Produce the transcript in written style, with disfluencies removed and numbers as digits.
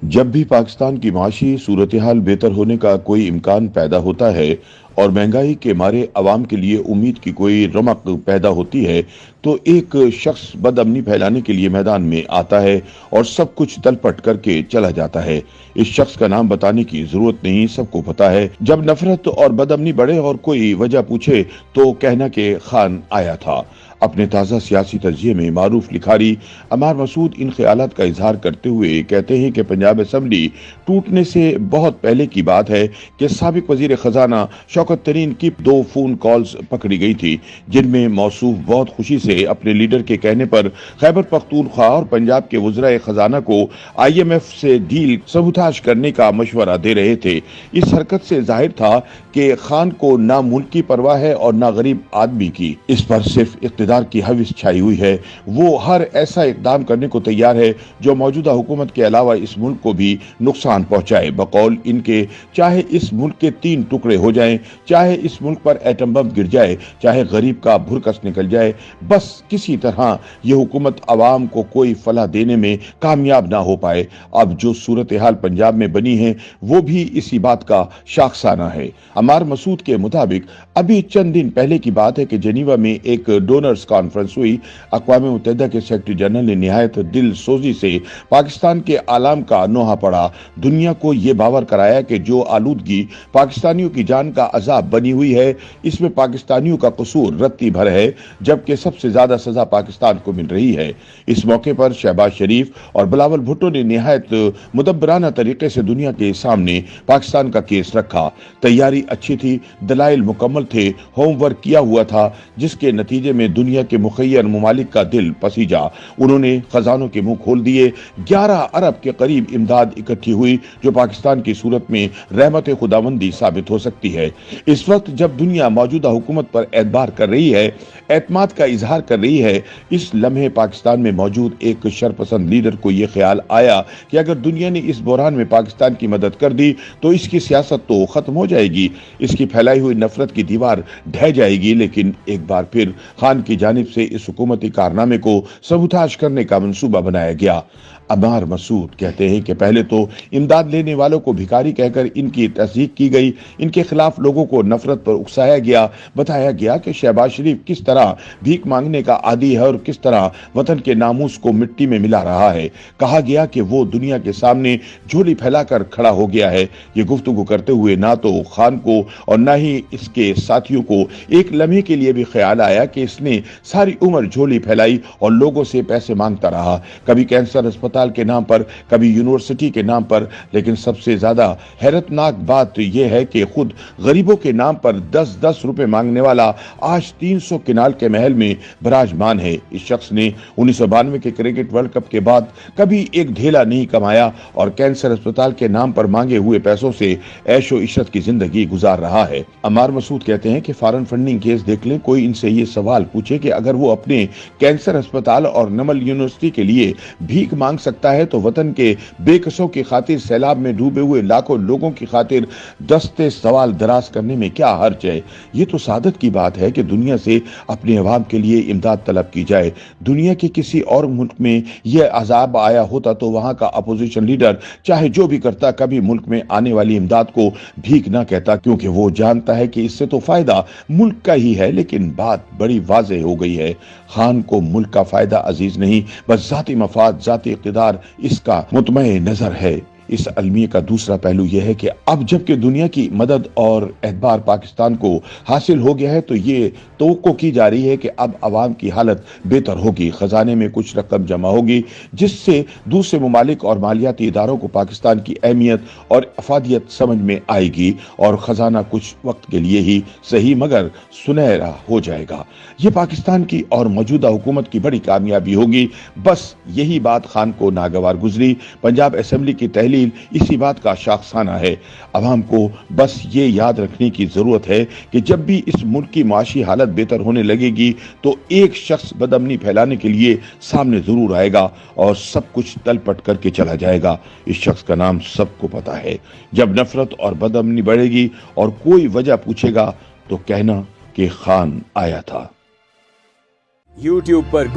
जब भी पाकिस्तान की माशी सूरत-ए-हाल बेहतर होने का कोई इम्कान पैदा होता है और महंगाई के मारे अवाम के लिए उम्मीद की कोई रमक पैदा होती है, तो एक शख्स बदअमनी फैलाने के लिए मैदान में आता है और सब कुछ तलपट करके चला जाता है। इस शख्स का नाम बताने की जरूरत नहीं, सबको पता है। जब नफरत और बदअमनी बढ़े और कोई वजह पूछे तो कहना कि खान आया था। अपने ताज़ा सियासी तजिए में मारूफ लिखारी अमार मसूद इन ख्यालात का इजहार करते हुए कहते हैं कि पंजाब असम्बली टूटने से बहुत पहले की बात है कि साबिक वजीर खजाना शौकत तरीन की 2 फोन कॉल्स पकड़ी गई थी, जिनमें मौसूफ बहुत खुशी से अपने लीडर के कहने पर खैबर पख्तूनख्वा और पंजाब के वज़रा खजाना को IMF से डील सबूताज करने का मशवरा दे रहे थे। इस हरकत से जाहिर था कि खान को ना मुल्क की परवाह है और ना गरीब आदमी की। इस पर सिर्फ इक़्तिदार की हविस छाई हुई है। वो हर ऐसा इक़दाम करने को तैयार है जो मौजूदा हुकूमत के अलावा इस मुल्क को भी नुकसान पहुंचाए। बकौल इनके, चाहे इस मुल्क के 3 टुकड़े हो जाएं, चाहे इस मुल्क पर एटम बम गिर जाए, चाहे गरीब का भुरकस निकल जाए, बस किसी तरह ये हुकूमत अवाम को कोई फलाह देने में कामयाब ना हो पाए। अब जो सूरत हाल पंजाब में बनी है वो भी इसी बात का शाखसाना है। अमार मसूद के मुताबिक अभी चंद दिन पहले की बात है कि जेनीवा में एक डोनर्स कॉन्फ्रेंस हुई। अक़वाम मुत्तहिदा के सेक्रेटरी जनरल ने निहायत दिल सोजी से पाकिस्तान के आलाम का नोहा पड़ा, दुनिया को ये बावर कराया कि जो आलूदगी पाकिस्तानियों की जान का अजाब बनी हुई है, इसमें पाकिस्तानियों का कसूर रत्ती भर है, जबकि सबसे ज्यादा सजा पाकिस्तान को मिल रही है। इस मौके पर शहबाज शरीफ और बिलावल भुट्टो ने निहायत मुदब्बराना तरीके से दुनिया के सामने पाकिस्तान का केस रखा। तैयारी अच्छी थी, दलाइल मुकम्मल थे, होमवर्क किया हुआ था, जिसके नतीजे में दुनिया के मुखय्यर मुमालिक का दिल पसीजा। उन्होंने खजानों के मुंह खोल दिए। 11 अरब के करीब इमदाद इकट्ठी हुई, जो पाकिस्तान की सूरत में रहमत खुदावंदी साबित हो सकती है। इस वक्त जब दुनिया मौजूदा हुकूमत पर एतबार कर रही है, एतमाद का इजहार कर रही है, इस लम्हे पाकिस्तान में मौजूद एक शरपसंद लीडर को यह ख्याल आया कि अगर दुनिया ने इस बहरान में पाकिस्तान की मदद कर दी तो इसकी सियासत तो खत्म हो जाएगी, इसकी फैलाई हुई नफरत की दीवार ढह जाएगी। लेकिन एक बार फिर खान की जानिब से इस हुकूमती कारनामे को सबूताज करने का मंसूबा बनाया गया। अमार मसूद कहते हैं कि पहले तो इमदाद लेने वालों को भिखारी कहकर इनकी तस्दीक की गई, इनके खिलाफ लोगों को नफरत पर उकसाया गया। बताया गया कि शहबाज शरीफ किस तरह भीख मांगने का आदी है और किस तरह वतन के नामूस को मिट्टी में मिला रहा है। कहा गया कि वो दुनिया के सामने झोली फैलाकर खड़ा हो गया है। ये गुफ्तगू करते हुए ना तो खान को और ना ही इसके साथियों को एक लम्हे के लिए भी ख्याल आया कि इसने सारी उम्र झोली फैलाई और लोगों से पैसे मांगता रहा, कभी कैंसर अस्पताल के नाम पर, कभी यूनिवर्सिटी के नाम पर। लेकिन सबसे ज्यादा हैरतनाक बात यह है कि खुद गरीबों के नाम पर 10-10 रुपए मांगने वाला आज 300 किनाल के महल में विराजमान है। इस शख्स ने 1992 के क्रिकेट वर्ल्ड कप के बाद कभी एक ढेला नहीं कमाया और कैंसर अस्पताल के नाम पर मांगे हुए पैसों से ऐशो इशरत की जिंदगी गुजार रहा है। अमार मसूद कहते हैं कि फॉरेन फंडिंग केस देख लें, कोई इनसे ये सवाल पूछे कि अगर वो अपने कैंसर अस्पताल और नमल यूनिवर्सिटी के लिए भीख मांग सकता है तो वतन के बेकसों की खातिर, सैलाब में डूबे हुए लाखों लोगों की खातिर दस्ते सवाल दराज करने में क्या हर्ज है। ये तो सादत की बात है कि दुनिया से अपने अवाम के लिए इमदाद तलब की जाए। दुनिया के किसी और मुल्क में यह अजाब आया होता तो वहां का अपोजिशन लीडर चाहे जो भी करता, कभी मुल्क में आने वाली इमदाद को भीख ना कहता, क्योंकि वो जानता है कि इससे तो फायदा मुल्क का ही है। लेकिन बात बड़ी वाज़ेह हो गई है, खान को मुल्क का फायदा अजीज नहीं, बस जाती मफाद, जाती इक़्तिदार इसका मुतमए नजर है। इस अलमिये का दूसरा पहलू यह है कि अब जबकि दुनिया की मदद और एतबार पाकिस्तान को हासिल हो गया है, तो ये तवक्को की जा रही है कि अब अवाम की हालत बेहतर होगी, खजाने में कुछ रकम जमा होगी, जिससे दूसरे मुमालिक और मालियाती इदारों को पाकिस्तान की अहमियत और अफादियत समझ में आएगी और खजाना कुछ वक्त के लिए ही सही मगर सुनहरा हो जाएगा। ये पाकिस्तान की और मौजूदा हुकूमत की बड़ी कामयाबी होगी। बस यही बात खान को नागवार गुजरी। पंजाब असेंबली की तहलील इसी बात का शाखसाना है। अवाम को बस ये याद रखने की जरूरत है कि जब भी इस मुल्क की माशी हालत बेहतर होने लगेगी तो एक शख्स बदअमनी फैलाने के लिए सामने जरूर आएगा और सब कुछ तलपट करके चला जाएगा। इस शख्स का नाम सबको पता है। जब नफरत और बदअमनी बढ़ेगी और कोई वजह पूछेगा तो कहना कि खान आया था। YouTube पर